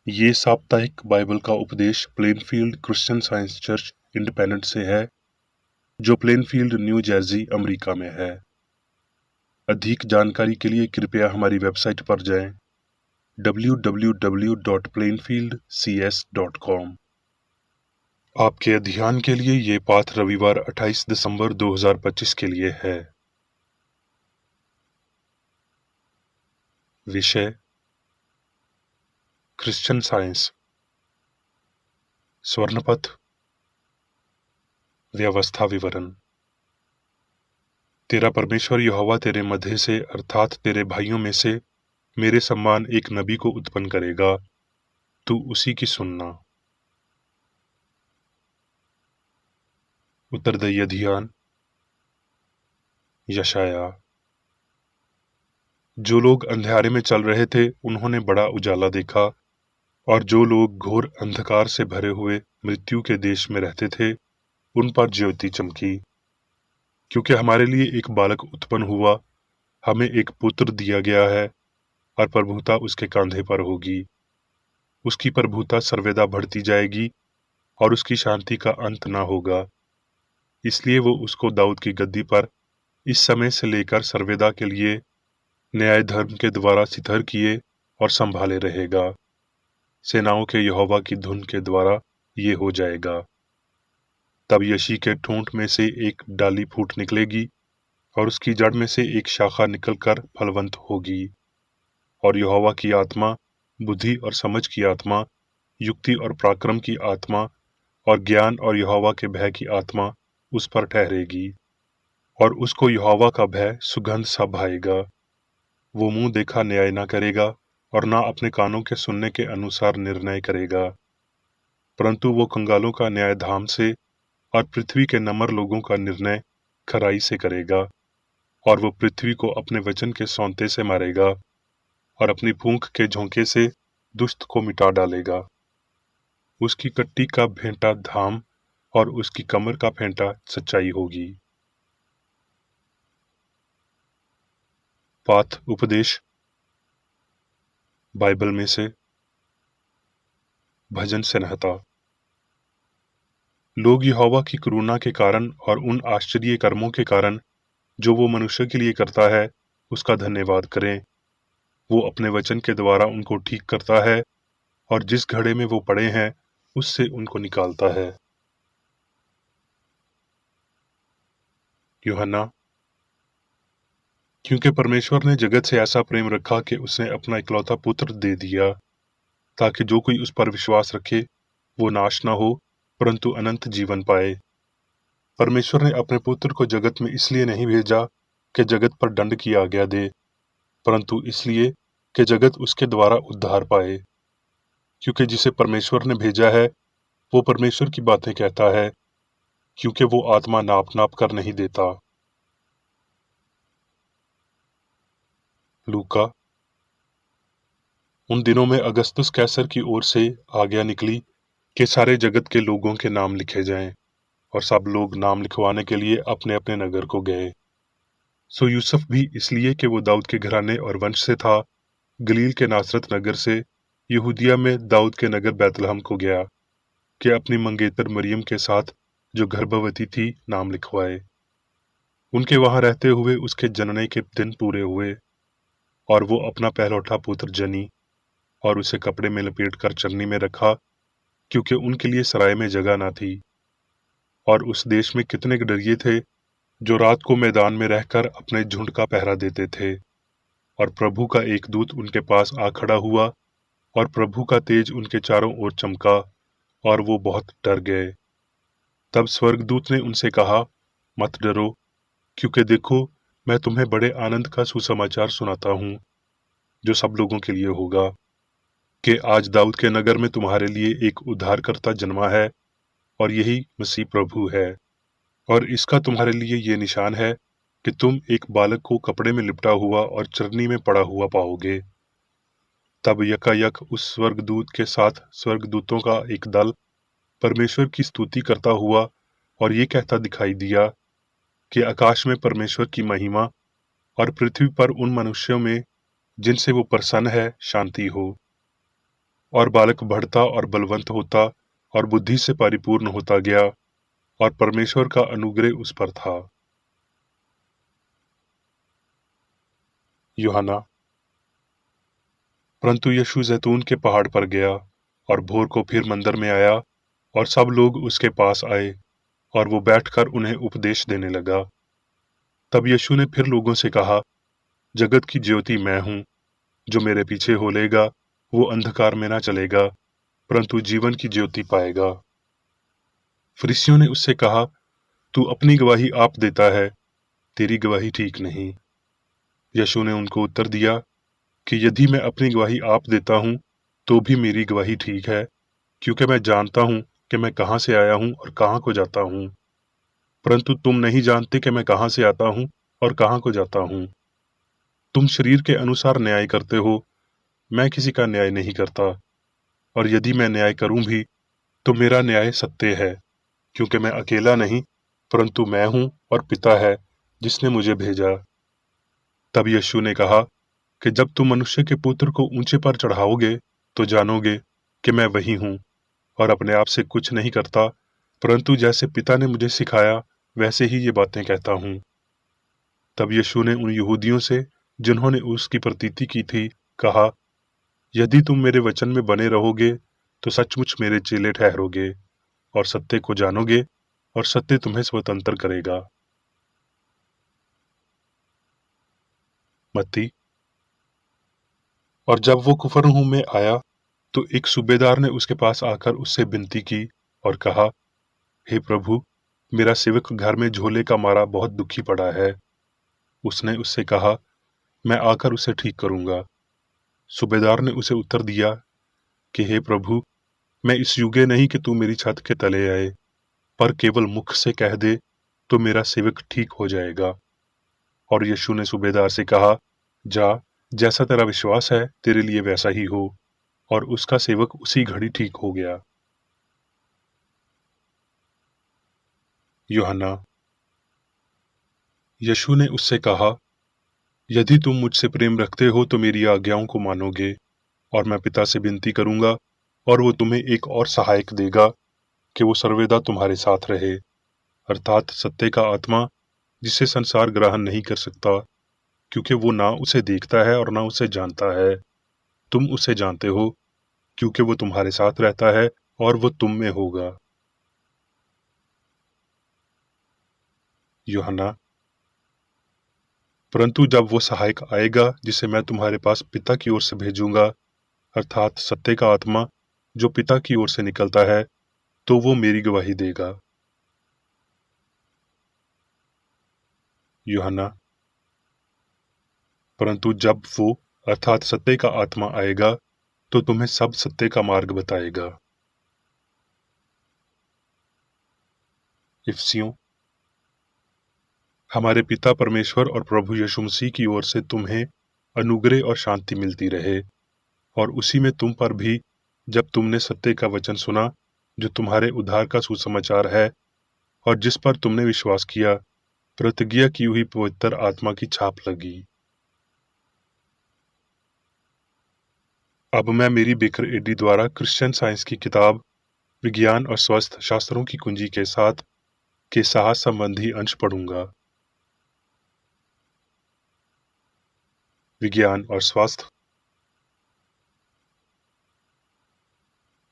ये साप्ताहिक बाइबल का उपदेश Plainfield Christian science church independent से है, जो प्लेनफील्ड, न्यू जर्सी, अमेरिका में है। अधिक जानकारी के लिए कृपया हमारी वेबसाइट पर जाएं www.plainfieldcs.com। आपके अध्ययन के लिए ये पाठ रविवार 28 दिसंबर 2025 के लिए है। विषय क्रिश्चियन साइंस, स्वर्णपथ, व्यवस्था विवरण। तेरा परमेश्वर यहोवा तेरे मध्य से अर्थात तेरे भाइयों में से मेरे समान एक नबी को उत्पन्न करेगा, तू उसी की सुनना। उत्तरदायी अध्ययन यशाया। जो लोग अंधेरे में चल रहे थे उन्होंने बड़ा उजाला देखा, और जो लोग घोर अंधकार से भरे हुए मृत्यु के देश में रहते थे उन पर ज्योति चमकी। क्योंकि हमारे लिए एक बालक उत्पन्न हुआ, हमें एक पुत्र दिया गया है, और प्रभुता उसके कांधे पर होगी। उसकी प्रभुता सर्वदा बढ़ती जाएगी, और उसकी शांति का अंत ना होगा। इसलिए वो उसको दाऊद की गद्दी पर इस समय से लेकर सर्वदा के लिए न्याय धर्म के द्वारा सिथर किए और संभाले रहेगा। सेनाओं के यहोवा की धुन के द्वारा ये हो जाएगा। तब यशी के ठूंठ में से एक डाली फूट निकलेगी, और उसकी जड़ में से एक शाखा निकलकर फलवंत होगी। और यहोवा की आत्मा, बुद्धि और समझ की आत्मा, युक्ति और पराक्रम की आत्मा, और ज्ञान और यहोवा के भय की आत्मा उस पर ठहरेगी। और उसको यहोवा का भय सुगंध सा भाएगा। वो मुंह देखा न्याय ना करेगा, और ना अपने कानों के सुनने के अनुसार निर्णय करेगा, परंतु वो कंगालों का न्याय धाम से और पृथ्वी के नम्र लोगों का निर्णय खराई से करेगा। और वो पृथ्वी को अपने वचन के सौंते से मारेगा, और अपनी फूंक के झोंके से दुष्ट को मिटा डालेगा। उसकी कट्टी का भेंटा धाम, और उसकी कमर का फेंटा सच्चाई होगी। पाठ उपदेश बाइबल में से भजन संहिता। लोग यहोवा की करुणा के कारण और उन आश्चर्य कर्मों के कारण जो वो मनुष्य के लिए करता है उसका धन्यवाद करें। वो अपने वचन के द्वारा उनको ठीक करता है, और जिस घड़े में वो पड़े हैं उससे उनको निकालता है। यूहन्ना। क्योंकि परमेश्वर ने जगत से ऐसा प्रेम रखा कि उसने अपना इकलौता पुत्र दे दिया, ताकि जो कोई उस पर विश्वास रखे वो नाश ना हो, परंतु अनंत जीवन पाए। परमेश्वर ने अपने पुत्र को जगत में इसलिए नहीं भेजा कि जगत पर दंड की आज्ञा दे, परंतु इसलिए कि जगत उसके द्वारा उद्धार पाए। क्योंकि जिसे परमेश्वर ने भेजा है वो परमेश्वर की बातें कहता है, क्योंकि वो आत्मा नाप नाप कर नहीं देता। लूका। उन दिनों में अगस्तुस कैसर की ओर से आज्ञा निकली कि सारे जगत के लोगों के नाम लिखे जाएं, और सब लोग नाम लिखवाने के लिए अपने अपने नगर को गए। सो यूसुफ भी इसलिए कि वो दाऊद के घराने और वंश से था, गलील के नासरत नगर से यहूदिया में दाऊद के नगर बैतलहम को गया कि अपनी मंगेतर मरियम के साथ जो गर्भवती थी नाम लिखवाए। उनके वहां रहते हुए उसके जनने के दिन पूरे हुए, और वो अपना पहलौठा पुत्र जनी, और उसे कपड़े में लपेट कर चरनी में रखा, क्योंकि उनके लिए सराय में जगह ना थी। और उस देश में कितने डरिये थे जो रात को मैदान में रहकर अपने झुंड का पहरा देते थे। और प्रभु का एक दूत उनके पास आ खड़ा हुआ, और प्रभु का तेज उनके चारों ओर चमका, और वो बहुत डर गए। तब स्वर्गदूत ने उनसे कहा, मत डरो, क्योंकि देखो मैं तुम्हें बड़े आनंद का सुसमाचार सुनाता हूँ, जो सब लोगों के लिए होगा, कि आज दाऊद के नगर में तुम्हारे लिए एक उद्धारकर्ता जन्मा है, और यही मसीह प्रभु है। और इसका तुम्हारे लिए ये निशान है कि तुम एक बालक को कपड़े में लिपटा हुआ और चरनी में पड़ा हुआ पाओगे। तब यकायक उस स्वर्गदूत के साथ स्वर्गदूतों का एक दल परमेश्वर की स्तुति करता हुआ और ये कहता दिखाई दिया कि आकाश में परमेश्वर की महिमा, और पृथ्वी पर उन मनुष्यों में जिनसे वो प्रसन्न है शांति हो। और बालक बढ़ता और बलवंत होता और बुद्धि से परिपूर्ण होता गया, और परमेश्वर का अनुग्रह उस पर था। यूहन्ना। परंतु यीशु जैतून के पहाड़ पर गया और भोर को फिर मंदिर में आया, और सब लोग उसके पास आए, और वो बैठकर उन्हें उपदेश देने लगा। तब यीशु ने फिर लोगों से कहा, जगत की ज्योति मैं हूं। जो मेरे पीछे हो लेगा वो अंधकार में ना चलेगा, परंतु जीवन की ज्योति पाएगा। फरीसियों ने उससे कहा, तू अपनी गवाही आप देता है, तेरी गवाही ठीक नहीं। यीशु ने उनको उत्तर दिया कि यदि मैं अपनी गवाही आप देता हूं तो भी मेरी गवाही ठीक है, क्योंकि मैं जानता हूं कि मैं कहां से आया हूं और कहां को जाता हूं। परंतु तुम नहीं जानते कि मैं कहां से आता हूं और कहां को जाता हूं। तुम शरीर के अनुसार न्याय करते हो, मैं किसी का न्याय नहीं करता, और यदि मैं न्याय करूं भी तो मेरा न्याय सत्य है, क्योंकि मैं अकेला नहीं, परंतु मैं हूं और पिता है जिसने मुझे भेजा। तब यीशु ने कहा कि जब तुम मनुष्य के पुत्र को ऊंचे पर चढ़ाओगे तो जानोगे कि मैं वही हूं, और अपने आप से कुछ नहीं करता, परंतु जैसे पिता ने मुझे सिखाया वैसे ही ये बातें कहता हूं। तब यीशु ने उन यहूदियों से जिन्होंने उसकी प्रतीति की थी कहा, यदि तुम मेरे वचन में बने रहोगे तो सचमुच मेरे चेले ठहरोगे, और सत्य को जानोगे, और सत्य तुम्हें स्वतंत्र करेगा। मत्ती। और जब वो कुफरनहूम में आया तो एक सूबेदार ने उसके पास आकर उससे विनती की और कहा, हे प्रभु, मेरा सेवक घर में झोले का मारा बहुत दुखी पड़ा है। उसने उससे कहा, मैं आकर उसे ठीक करूंगा। सूबेदार ने उसे उत्तर दिया कि हे प्रभु, मैं इस युगे नहीं कि तू मेरी छत के तले आए, पर केवल मुख से कह दे तो मेरा सेवक ठीक हो जाएगा। और यीशु ने सूबेदार से कहा, जा, जैसा तेरा विश्वास है तेरे लिए वैसा ही हो। और उसका सेवक उसी घड़ी ठीक हो गया। यूहन्ना। यीशु ने उससे कहा, यदि तुम मुझसे प्रेम रखते हो तो मेरी आज्ञाओं को मानोगे, और मैं पिता से विनती करूंगा, और वो तुम्हें एक और सहायक देगा कि वो सर्वदा तुम्हारे साथ रहे, अर्थात सत्य का आत्मा, जिसे संसार ग्रहण नहीं कर सकता, क्योंकि वो ना उसे देखता है और ना उसे जानता है। तुम उसे जानते हो, क्योंकि वो तुम्हारे साथ रहता है और वो तुम में होगा। यूहन्ना। परंतु जब वो सहायक आएगा जिसे मैं तुम्हारे पास पिता की ओर से भेजूंगा, अर्थात सत्य का आत्मा जो पिता की ओर से निकलता है, तो वो मेरी गवाही देगा। यूहन्ना। परंतु जब वो अर्थात सत्य का आत्मा आएगा तो तुम्हें सब सत्य का मार्ग बताएगा। इफसियों। हमारे पिता परमेश्वर और प्रभु यीशु मसीह की ओर से तुम्हें अनुग्रह और शांति मिलती रहे, और उसी में तुम पर भी, जब तुमने सत्य का वचन सुना जो तुम्हारे उद्धार का सुसमाचार है, और जिस पर तुमने विश्वास किया, प्रतिज्ञा की हुई पवित्र आत्मा की छाप लगी। अब मैं मेरी बेकर एडी द्वारा क्रिश्चियन साइंस की किताब विज्ञान और स्वास्थ्य शास्त्रों की कुंजी के साथ के साहस संबंधी अंश पढ़ूंगा। विज्ञान और स्वास्थ्य।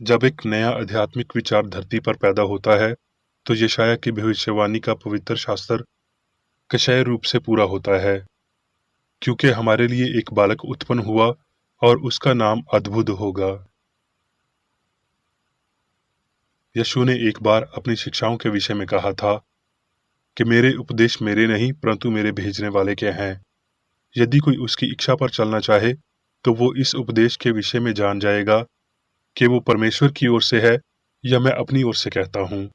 जब एक नया आध्यात्मिक विचार धरती पर पैदा होता है तो यशायाह की भविष्यवाणी का पवित्र शास्त्र कषय रूप से पूरा होता है, क्योंकि हमारे लिए एक बालक उत्पन्न हुआ और उसका नाम अद्भुत होगा। यीशु ने एक बार अपनी शिक्षाओं के विषय में कहा था कि मेरे उपदेश मेरे नहीं परंतु मेरे भेजने वाले के हैं। यदि कोई उसकी इच्छा पर चलना चाहे तो वो इस उपदेश के विषय में जान जाएगा कि वो परमेश्वर की ओर से है या मैं अपनी ओर से कहता हूँ।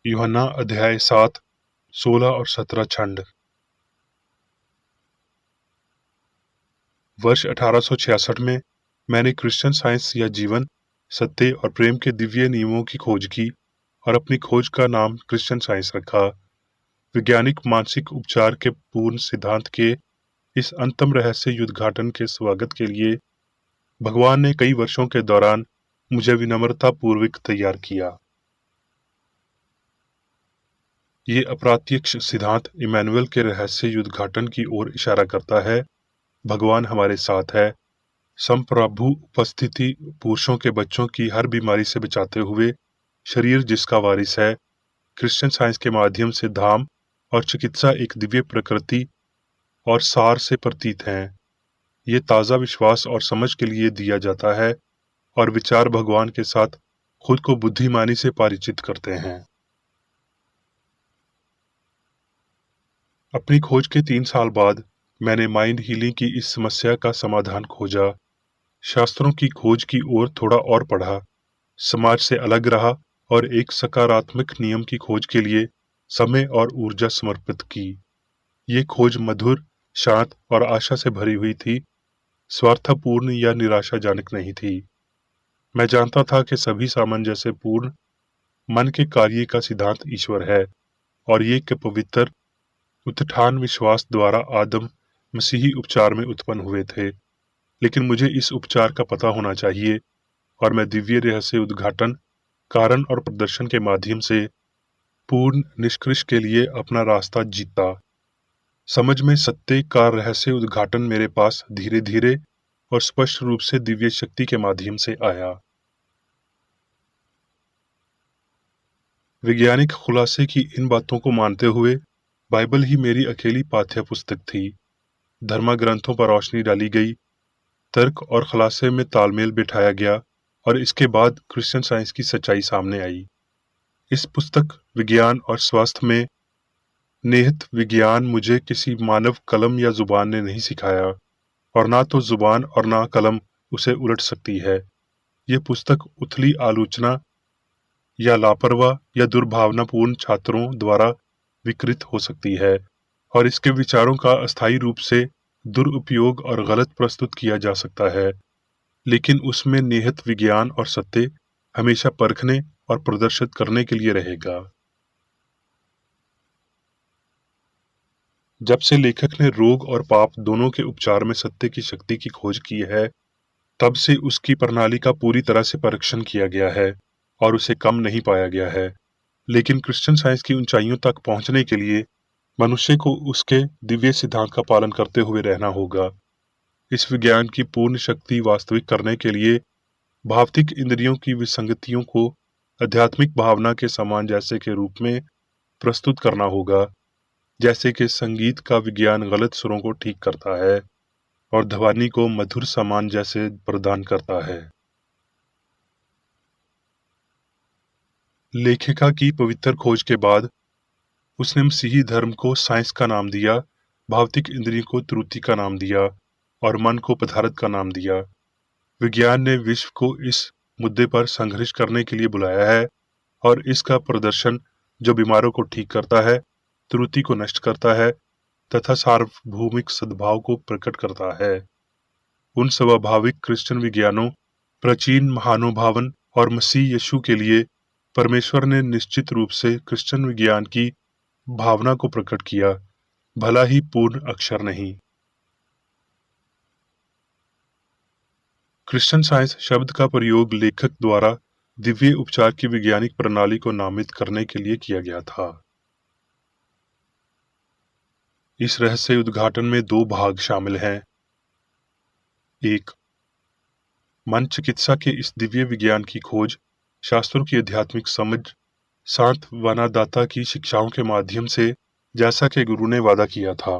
यूहन्ना अध्याय 7, 16 और 17 छंद। वर्ष 1866 में मैंने क्रिश्चियन साइंस या जीवन, सत्य और प्रेम के दिव्य नियमों की खोज की, और अपनी खोज का नाम क्रिश्चियन साइंस रखा। वैज्ञानिक मानसिक उपचार के पूर्ण सिद्धांत के इस अंतम रहस्य उद्घाटन के स्वागत के लिए भगवान ने कई वर्षों के दौरान मुझे विनम्रता पूर्वक तैयार किया। ये अप्रत्यक्ष सिद्धांत इमैनुअल के रहस्य उद्घाटन की ओर इशारा करता है। भगवान हमारे साथ है। संप्रभु उपस्थिति पुरुषों के बच्चों की हर बीमारी से बचाते हुए शरीर जिसका वारिस है। क्रिश्चियन साइंस के माध्यम से धाम और चिकित्सा एक दिव्य प्रकृति और सार से प्रतीत हैं। ये ताज़ा विश्वास और समझ के लिए दिया जाता है और विचार भगवान के साथ खुद को बुद्धिमानी से परिचित करते हैं। अपनी खोज के 3 साल बाद मैंने माइंड हीलिंग की इस समस्या का समाधान खोजा। शास्त्रों की खोज की ओर थोड़ा और पढ़ा, समाज से अलग रहा और एक सकारात्मक नियम की खोज के लिए समय और ऊर्जा समर्पित की। ये खोज मधुर, शांत और आशा से भरी हुई थी, स्वार्थपूर्ण या निराशाजनक नहीं थी। मैं जानता था कि सभी सामंजस्य पूर्ण मन के कार्य का सिद्धांत ईश्वर है और ये कि पवित्र उत्थान विश्वास द्वारा आदम मसीही उपचार में उत्पन्न हुए थे। लेकिन मुझे इस उपचार का पता होना चाहिए और मैं दिव्य रहस्य उद्घाटन, कारण और प्रदर्शन के माध्यम से पूर्ण निष्कर्ष के लिए अपना रास्ता जीता। समझ में सत्य का रहस्य उद्घाटन मेरे पास धीरे धीरे और स्पष्ट रूप से दिव्य शक्ति के माध्यम से आया। वैज्ञानिक खुलासे की इन बातों को मानते हुए बाइबल ही मेरी अकेली पाठ्य पुस्तक थी। धर्म ग्रंथों पर रोशनी डाली गई, तर्क और खुलासे में तालमेल बिठाया गया और इसके बाद क्रिश्चियन साइंस की सच्चाई सामने आई। इस पुस्तक विज्ञान और स्वास्थ्य में निहित विज्ञान मुझे किसी मानव कलम या जुबान ने नहीं सिखाया और ना तो जुबान और ना कलम उसे उलट सकती है। ये पुस्तक उथली आलोचना या लापरवाह या दुर्भावनापूर्ण छात्रों द्वारा विकृत हो सकती है और इसके विचारों का अस्थायी रूप से दुरुपयोग और गलत प्रस्तुत किया जा सकता है, लेकिन उसमें निहित विज्ञान और सत्य हमेशा परखने और प्रदर्शित करने के लिए रहेगा। जब से लेखक ने रोग और पाप दोनों के उपचार में सत्य की शक्ति की खोज की है, तब से उसकी प्रणाली का पूरी तरह से परीक्षण किया गया है और उसे कम नहीं पाया गया है। लेकिन क्रिश्चियन साइंस की ऊंचाइयों तक पहुंचने के लिए मनुष्य को उसके दिव्य सिद्धांत का पालन करते हुए रहना होगा। इस विज्ञान की पूर्ण शक्ति वास्तविक करने के लिए भौतिक इंद्रियों की विसंगतियों को आध्यात्मिक भावना के समान जैसे के रूप में प्रस्तुत करना होगा। जैसे कि संगीत का विज्ञान गलत सुरों को ठीक करता है और ध्वनि को मधुर समान जैसे प्रदान करता है। लेखिका की पवित्र खोज के बाद उसने मसीही धर्म को साइंस का नाम दिया, भौतिक इंद्रियों को त्रुटि का नाम दिया और मन को पदार्थ का नाम दिया। विज्ञान ने विश्व को इस मुद्दे पर संघर्ष करने के लिए बुलाया है और इसका प्रदर्शन जो बीमारों को ठीक करता है, त्रुटि को नष्ट करता है तथा सार्वभौमिक सद्भाव को प्रकट करता है। उन स्वाभाविक क्रिश्चियन विज्ञानों, प्राचीन महानुभावन और मसीह यीशु के लिए परमेश्वर ने निश्चित रूप से क्रिश्चियन विज्ञान की भावना को प्रकट किया, भला ही पूर्ण अक्षर नहीं। क्रिश्चियन साइंस शब्द का प्रयोग लेखक द्वारा दिव्य उपचार की वैज्ञानिक प्रणाली को नामित करने के लिए किया गया था। इस रहस्य उद्घाटन में 2 भाग शामिल हैं। 1. मन चिकित्सा के इस दिव्य विज्ञान की खोज, शास्त्रों की आध्यात्मिक समझ, सांत्वनादाता की शिक्षाओं के माध्यम से, जैसा कि गुरु ने वादा किया था।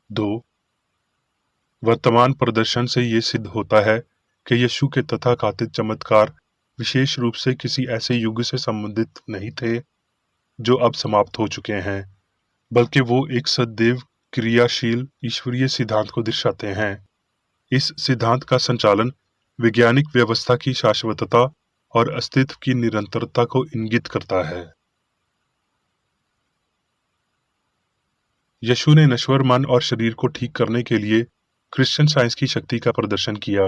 2. वर्तमान प्रदर्शन से ये सिद्ध होता है कि यीशु के तथाकथित चमत्कार विशेष रूप से किसी ऐसे युग से संबंधित नहीं थे जो अब समाप्त हो चुके हैं, बल्कि वो एक सदैव क्रियाशील ईश्वरीय सिद्धांत को दर्शाते हैं। इस सिद्धांत का संचालन वैज्ञानिक व्यवस्था की शाश्वतता और अस्तित्व की निरंतरता को इंगित करता है। यीशु ने नश्वर मन और शरीर को ठीक करने के लिए क्रिश्चियन साइंस की शक्ति का प्रदर्शन किया,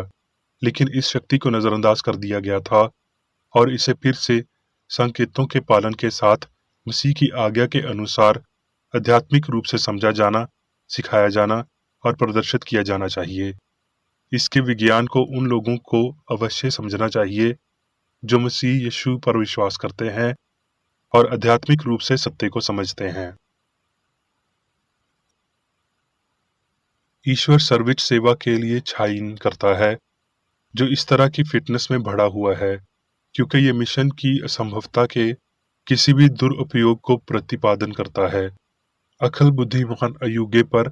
लेकिन इस शक्ति को नजरअंदाज कर दिया गया था और इसे फिर से संकेतों के पालन के साथ मसीह की आज्ञा के अनुसार आध्यात्मिक रूप से समझा जाना, सिखाया जाना और प्रदर्शित किया जाना चाहिए। इसके विज्ञान को उन लोगों को अवश्य समझना चाहिए जो मसीह यीशु पर विश्वास करते हैं और आध्यात्मिक रूप से सत्य को समझते हैं। ईश्वर सर्विस सेवा के लिए छाइन करता है जो इस तरह की फिटनेस में भरा हुआ है, क्योंकि ये मिशन की असंभवता के किसी भी दुरुपयोग को प्रतिपादन करता है। अकल बुद्धिमान अयुगे पर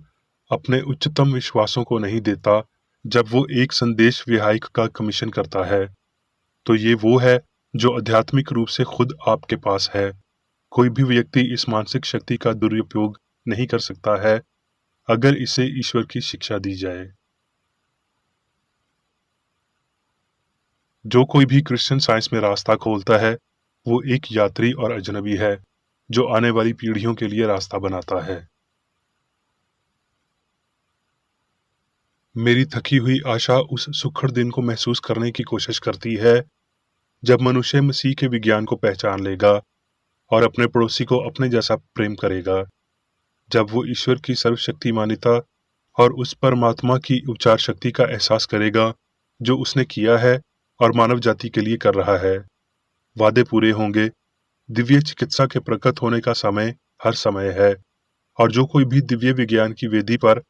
अपने उच्चतम विश्वासों को नहीं देता जब वो एक संदेश विहायक का कमीशन करता है, तो ये वो है जो आध्यात्मिक रूप से खुद आपके पास है। कोई भी व्यक्ति इस मानसिक शक्ति का दुरुपयोग नहीं कर सकता है अगर इसे ईश्वर की शिक्षा दी जाए। जो कोई भी क्रिश्चियन साइंस में रास्ता खोलता है वो एक यात्री और अजनबी है जो आने वाली पीढ़ियों के लिए रास्ता बनाता है। मेरी थकी हुई आशा उस सुखद दिन को महसूस करने की कोशिश करती है जब मनुष्य मसीह के विज्ञान को पहचान लेगा और अपने पड़ोसी को अपने जैसा प्रेम करेगा। जब वो ईश्वर की सर्वशक्तिमानिता और उस परमात्मा की उपचार शक्ति का एहसास करेगा जो उसने किया है और मानव जाति के लिए कर रहा है। वादे पूरे होंगे। दिव्य चिकित्सा के प्रकट होने का समय हर समय है, और जो कोई भी दिव्य विज्ञान की वेदी पर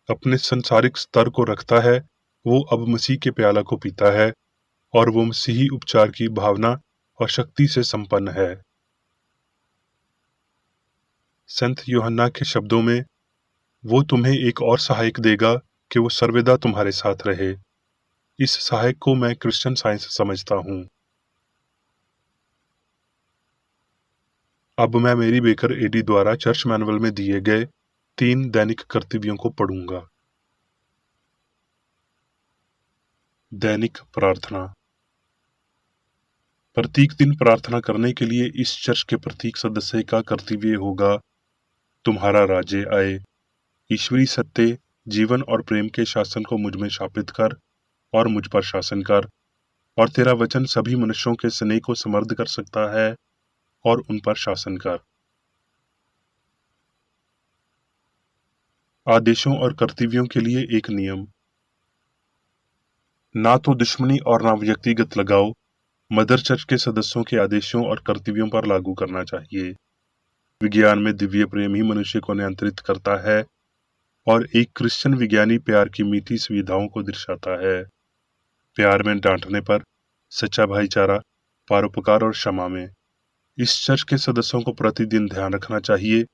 अपने संसारिक स्तर को रखता है वो अब मसीह के प्याला को पीता है और वो मसीही उपचार की भावना और शक्ति से संपन्न है। संत यूहन्ना के शब्दों में, वो तुम्हें एक और सहायक देगा कि वो सर्वदा तुम्हारे साथ रहे। इस सहायक को मैं क्रिश्चियन साइंस समझता हूँ। अब मैं मेरी बेकर एडी द्वारा चर्च मैनुअल में दिए गए 3 दैनिक कर्तव्यों को पढ़ूंगा। दैनिक प्रार्थना। प्रत्येक दिन प्रार्थना करने के लिए इस चर्च के प्रत्येक सदस्य का कर्तव्य होगा, तुम्हारा राज्य आए, ईश्वरी सत्य, जीवन और प्रेम के शासन को मुझ में स्थापित कर और मुझ पर शासन कर, और तेरा वचन सभी मनुष्यों के स्नेह को समृद्ध कर सकता है और उन पर शासन कर। आदेशों और कर्तव्यों के लिए एक नियम। ना तो दुश्मनी और ना व्यक्तिगत लगाव मदर चर्च के सदस्यों के आदेशों और कर्तव्यों पर लागू करना चाहिए। विज्ञान में दिव्य प्रेम ही मनुष्य को नियंत्रित करता है और एक क्रिश्चियन विज्ञानी प्यार की मीठी सुविधाओं को दर्शाता है। प्यार में डांटने पर, सच्चा भाईचारा, परोपकार और क्षमा में। इस चर्च के सदस्यों को प्रतिदिन ध्यान रखना चाहिए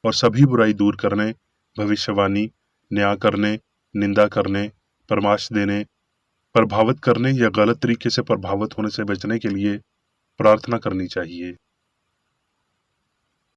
और सभी बुराई दूर करने, भविष्यवाणी, न्याय करने, निंदा करने, परामर्श देने, प्रभावित करने या गलत तरीके से प्रभावित होने से बचने के लिए प्रार्थना करनी चाहिए।